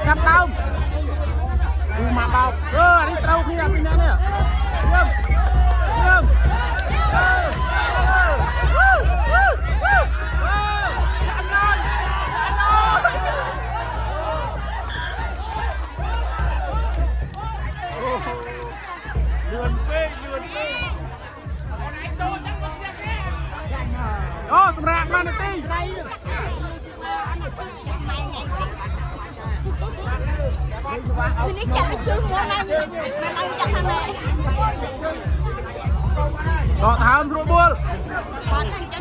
chắp đau mà bao đi trâu kia bên đây nè dương dương lươn phê tụi rạc mà nè tí Tôi đi chặt cái chương mua anh chặt thằng này. Đó thám rồi buồn.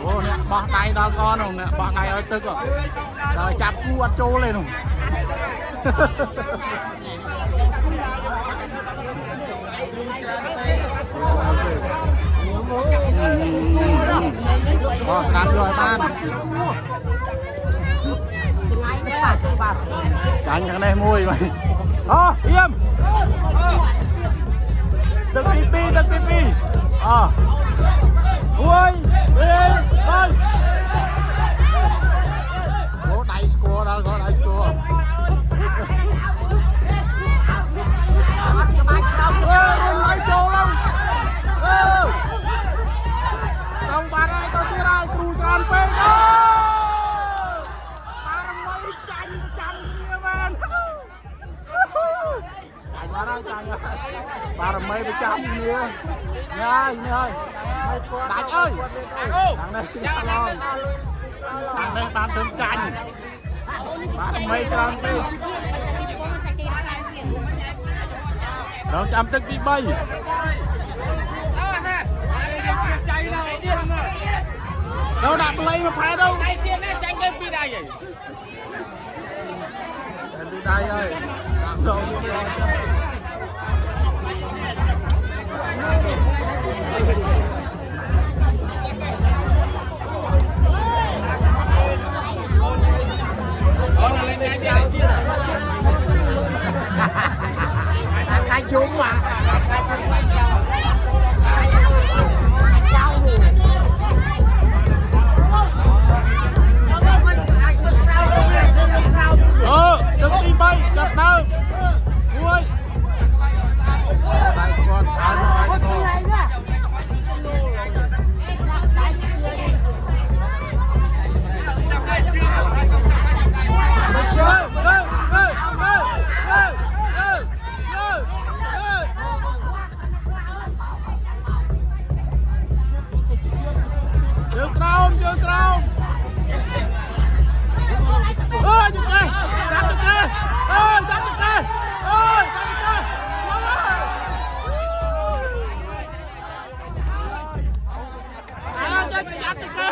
Ô nè, bỏ tay đó con không nè, bỏ tay ở tức rồi. Rồi chặt cu ăn trô lên không. Bỏ sẵn rồi tan. Tránh cái này mùi vậy. Im. Từng tivi. Ui, đi, thôi. Có đáy score đó, có đáy score. Rừng đáy trô lắm. Tông bà đây, tao tiết ai, trù tràn phê đó. Bà là mấy trăm kia nha ini ơi Đạt ơi thằng này xin lo thằng này bán thơm canh bà là mấy trăm kia đâu chăm tức đi bay đâu đặt lấy mà phải đâu đi đây ơi đâu khai trúng mà đừng đi bay chặt đâu ui đây con ăn con Trường Trông ơi chụp kê dắt chụp kê dắt chụp kê dắt chụp kê